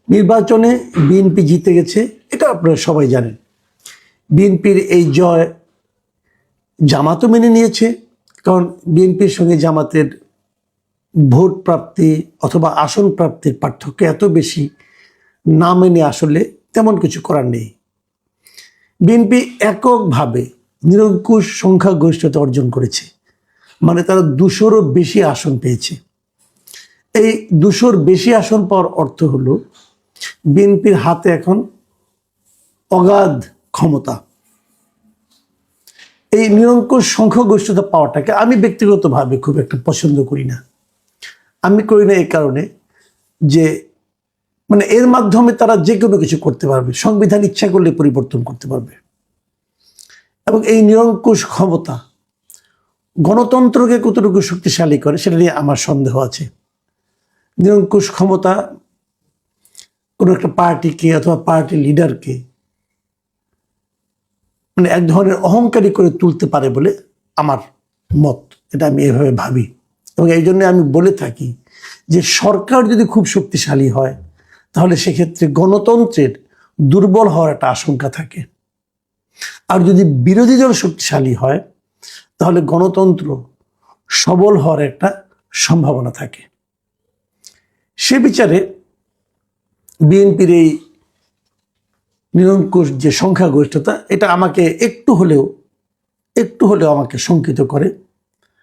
নির্বাচনে বিএনপি জিতে গেছে, এটা আপনারা সবাই জানেন। বিএনপির এই জয় জামাতও মেনে নিয়েছে, কারণ বিএনপির সঙ্গে জামাতের ভোট প্রাপ্তি অথবা আসন প্রাপ্তির পার্থক্য এত বেশি, না মেনে আসলে তেমন কিছু করার নেই। বিএনপি এককভাবে নিরঙ্কুশ সংখ্যাগরিষ্ঠতা অর্জন করেছে, মানে তারা 200-রও বেশি আসন পেয়েছে। এই 200-র বেশি আসন পাওয়ার অর্থ হলো বিএনপির হাতে এখন অগাধ ক্ষমতা। এই নিরঙ্কুশ সংখ্যাগরিষ্ঠতা পাওয়াটাকে আমি ব্যক্তিগতভাবে খুব একটা পছন্দ করি না। আমি করি না এই কারণে যে মানে এর মাধ্যমে তারা যে কোনো কিছু করতে পারবে, সংবিধান ইচ্ছা করলে পরিবর্তন করতে পারবে। এবং এই নিরঙ্কুশ ক্ষমতা গণতন্ত্রকে কতটুকু শক্তিশালী করে সেটা নিয়ে আমার সন্দেহ আছে। নিরঙ্কুশ ক্ষমতা কোনো একটা পার্টিকে অথবা পার্টির লিডারকে মানে এক ধরনের অহংকারী করে তুলতে পারে বলে আমার মত, এটা আমি এভাবে ভাবি। এবং এই জন্য আমি বলে থাকি যে সরকার যদি খুব শক্তিশালী হয় তাহলে সেক্ষেত্রে গণতন্ত্রের দুর্বল হওয়ার একটা আশঙ্কা থাকে, আর যদি বিরোধী দল শক্তিশালী হয় তাহলে গণতন্ত্র সবল হওয়ার একটা সম্ভাবনা থাকে। সে বিচারে বিএনপির এই নিরঙ্কুশ যে সংখ্যাগরিষ্ঠতা, এটা আমাকে একটু হলেও আমাকে শঙ্কিত করে।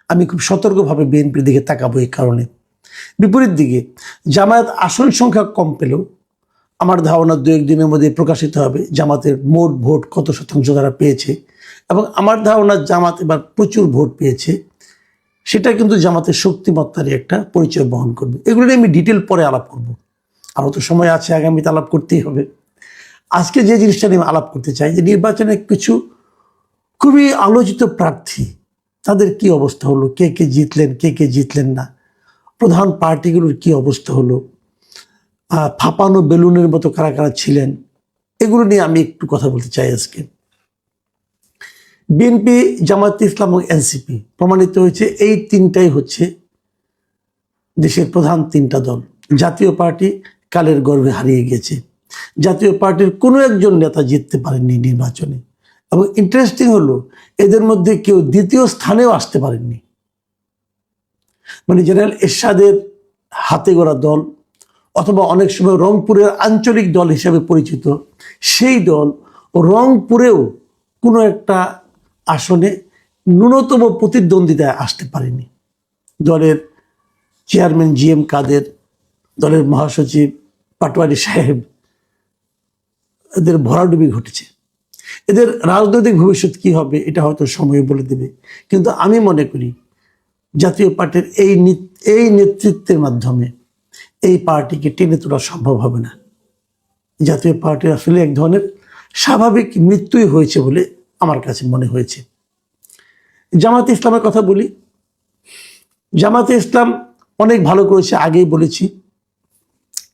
আমি খুব সতর্কভাবে বিএনপির দিকে তাকাবো এই কারণে। বিপরীত দিকে জামায়াত আসন সংখ্যা কম পেলেও আমার ধারণা 2-1 দিনের মধ্যে প্রকাশিত হবে জামাতের মোট ভোট কত শতাংশ তারা পেয়েছে, এবং আমার ধারণা জামাত এবার প্রচুর ভোট পেয়েছে, সেটা কিন্তু জামাতের শক্তিমত্তারই একটা পরিচয় বহন করবে। এগুলো নিয়ে আমি ডিটেল পরে আলাপ করব, আরও তো সময় আছে, আগামীতে আলাপ করতেই হবে। আজকে যে জিনিসটা নিয়ে আলাপ করতে চাই যে নির্বাচনে কিছু খুবই আলোচিত প্রার্থী, তাদের কি অবস্থা হলো, কে কে জিতলেন, কে কে জিতলেন না, প্রধান পার্টিগুলোর কি অবস্থা হলো, ফাঁপানো বেলুনের মতো কারা কারা ছিলেন, এগুলো নিয়ে আমি একটু কথা বলতে চাই আজকে। বিএনপি, জামায়াত ইসলাম এবং এনসিপি প্রমাণিত হয়েছে এই তিনটাই হচ্ছে দেশের প্রধান তিনটা দল। জাতীয় পার্টি কালের গর্ভে হারিয়ে গেছে। জাতীয় পার্টির কোনো একজন নেতা জিততে পারেননি নির্বাচনে, এবং ইন্টারেস্টিং হলো এদের মধ্যে কেউ দ্বিতীয় স্থানেও আসতে পারেননি। মানে জেনারেল এরশাদের হাতে গড়া দল অথবা অনেক সময় রংপুরের আঞ্চলিক দল হিসেবে পরিচিত সেই দল রংপুরেও কোনো একটা আসনে ন্যূনতম প্রতিদ্বন্দ্বিতায় আসতে পারেনি। দলের চেয়ারম্যান GM কাদের, দলের মহাসচিব পাটোয়ারি সাহেব, এদের ভরাডুবি ঘটেছে। এদের রাজনৈতিক ভবিষ্যৎ কি হবে এটা হয়তো সময় বলে দেবে, কিন্তু আমি মনে করি জাতীয় পার্টির এই নেতৃত্বের মাধ্যমে এই পার্টিকে টেনে তোলা সম্ভব হবে না। জাতীয় পার্টির আসলে এক ধরনের স্বাভাবিক মৃত্যুই হয়েছে বলে আমার কাছে মনে হয়েছে। জামাতে ইসলামের কথা বলি। জামাতে ইসলাম অনেক ভালো করেছে, আগেই বলেছি,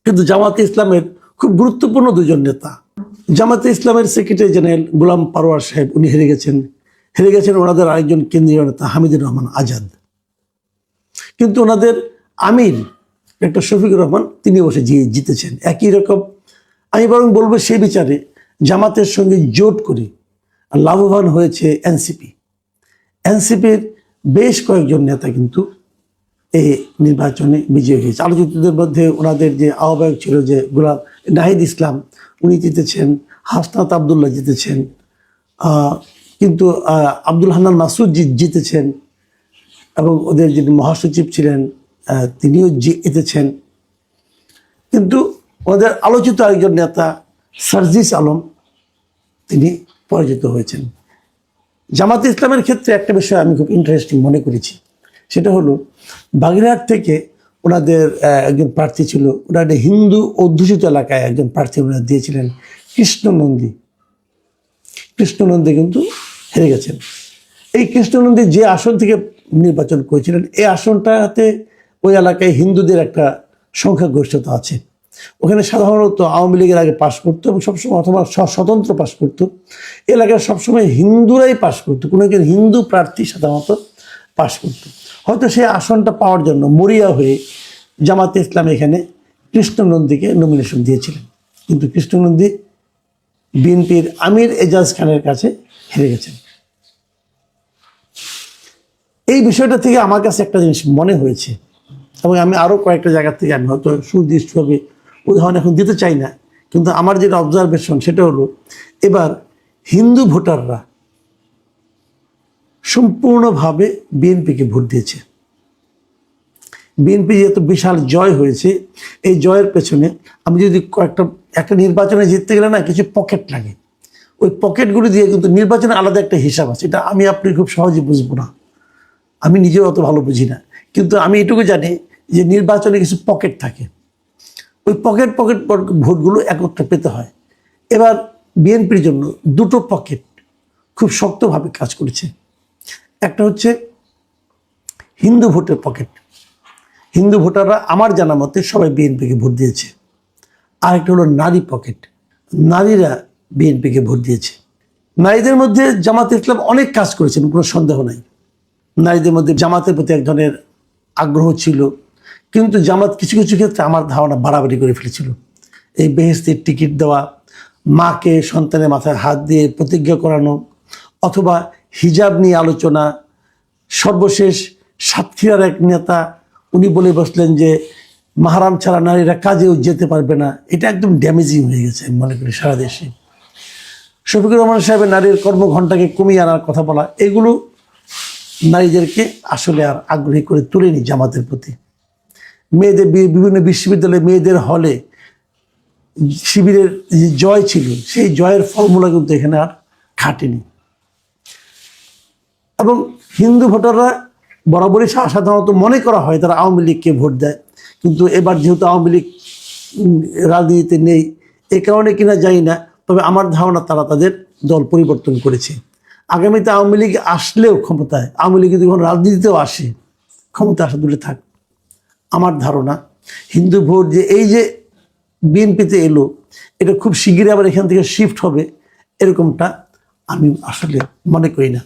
কিন্তু জামাতে ইসলামের খুব গুরুত্বপূর্ণ দুজন নেতা। জামাতে ইসলামের সেক্রেটারি জেনারেল গোলাম পারওয়ার সাহেব, উনি হেরে গেছেন ওনাদের আরেকজন কেন্দ্রীয় নেতা হামিদুর রহমান আজাদ। কিন্তু ওনাদের আমির ডক্টর শফিকুর রহমান তিনি বসে জিতেছেন। একই রকম আমি বরং বলবো সেই বিচারে জামাতের সঙ্গে জোট করে লাভবান হয়েছে এনসিপির বেশ কয়েকজন নেতা কিন্তু এই নির্বাচনে বিজয়ী হয়েছে। আলোচিতদের মধ্যে ওনাদের যে আহ্বায়ক ছিল যে গোলাম নাহিদ ইসলাম, উনি জিতেছেন, হাসনাত আবদুল্লাহ জিতেছেন, কিন্তু আব্দুল হান্নান মাসুদ জিতেছেন, এবং ওদের যিনি মহাসচিব ছিলেন তিনিও জিতেছেন। কিন্তু ওদের আলোচিত আরেকজন নেতা সার্জিস আলম তিনি পরাজিত হয়েছেন। জামাতে ইসলামের ক্ষেত্রে একটা বিষয় আমি খুব ইন্টারেস্টিং মনে করেছি, সেটা হলো বাগেরহাট থেকে ওনাদের একজন প্রার্থী ছিল, ওনাদের হিন্দু অধ্যুষিত এলাকায় একজন প্রার্থী ওনারা দিয়েছিলেন কৃষ্ণনন্দী কিন্তু হেরে গেছেন। এই কৃষ্ণনন্দী যে আসন থেকে নির্বাচন করেছিলেন, এই আসনটাতে ওই এলাকায় হিন্দুদের একটা সংখ্যাগরিষ্ঠতা আছে। ওখানে সাধারণত আওয়ামী লীগের আগে পাশ করতো এবং সবসময় অথবা স্বতন্ত্র পাশ করতো। এলাকায় সবসময় হিন্দুরাই পাশ করতো, কোনো একজন হিন্দু প্রার্থী সাধারণত পাশ করতো। হয়তো সেই আসনটা পাওয়ার জন্য মরিয়া হয়ে জামাতে ইসলাম এখানে কৃষ্ণনন্দীকে নমিনেশন দিয়েছিলেন, কিন্তু কৃষ্ণনন্দী বিএনপির আমির এজাজ খানের কাছে হেরে গেছেন। এই বিষয়টা থেকে আমার কাছে একটা জিনিস মনে হয়েছে, এবং আমি আরও কয়েকটা জায়গা থেকে আমি হয়তো সুনির্দিষ্টভাবে উদাহরণ এখন দিতে চাই না, কিন্তু আমার যেটা অবজারভেশন সেটা হলো এবার হিন্দু ভোটাররা সম্পূর্ণভাবে বিএনপিকে ভোট দিয়েছে। বিএনপি যেহেতু বিশাল জয় হয়েছে, এই জয়ের পেছনে আমি যদি একটা নির্বাচনে জিততে গেলে না কিছু পকেট লাগে, ওই পকেটগুলি দিয়ে কিন্তু নির্বাচনে আলাদা একটা হিসাব আছে, এটা আমি আপনি খুব সহজে বুঝবো না, আমি নিজেও অত ভালো বুঝি না, কিন্তু আমি এটুকু জানি যে নির্বাচনে কিছু পকেট থাকে, ওই পকেট ভোটগুলো একত্রে পেতে হয়। এবার বিএনপির জন্য দুটো পকেট খুব শক্তভাবে কাজ করেছে। একটা হচ্ছে হিন্দু ভোটের পকেট, হিন্দু ভোটাররা আমার জানা মতে সবাই বিএনপিকে ভোট দিয়েছে। আরেকটা হলো নারী পকেট, নারীরা বিএনপিকে ভোট দিয়েছে। নারীদের মধ্যে জামাত ইসলাম অনেক কাজ করেছেন, কোনো সন্দেহ নাই। নারীদের মধ্যে জামাতের প্রতি এক ধরনের আগ্রহ ছিল, কিন্তু জামাত কিছু কিছু ক্ষেত্রে আমার ধারণা বাড়াবাড়ি করে ফেলেছিল। এই বেহেশতের টিকিট দেওয়া, মাকে সন্তানের মাথায় হাত দিয়ে প্রতিজ্ঞা করানো, অথবা হিজাব নিয়ে আলোচনা। সর্বশেষ সাতক্ষীরার এক নেতা উনি বলে বসলেন যে মাহারাম ছাড়া নারীরা কাজেও যেতে পারবে না, এটা একদম ড্যামেজিং হয়ে গেছে আমি মনে করি সারা দেশে। শফিকুর রহমান সাহেবের নারীর কর্মঘণ্টাকে কমিয়ে আনার কথা বলা, এগুলো নারীদেরকে আসলে আর আগ্রহী করে তুলেনি জামাতের প্রতি। মেয়েদের বিভিন্ন বিশ্ববিদ্যালয়ে মেয়েদের হলে শিবিরের যে জয় ছিল, সেই জয়ের ফর্মুলা কিন্তু এখানে আর খাটেনি। এবং হিন্দু ভোটাররা বরাবরই সাধারণত মনে করা হয় তারা আওয়ামী লীগকে ভোট দেয়, কিন্তু এবার যেহেতু আওয়ামী লীগ রাজনীতিতে নেই, এ কারণে কিনা জানি না, তবে আমার ধারণা তারা তাদের দল পরিবর্তন করেছে। আগামীতে আওয়ামী লীগ আসলেও ক্ষমতায়, আওয়ামী লীগ যদি কোনো রাজনীতিতেও আসে, ক্ষমতা আসা দূরে থাক, আমার ধারণা হিন্দু ভোট যে এই যে বিএনপিতে এলো, এটা খুব শিগগিরই আবার এখান থেকে শিফট হবে, এরকমটা আমি আসলে মনে করি না।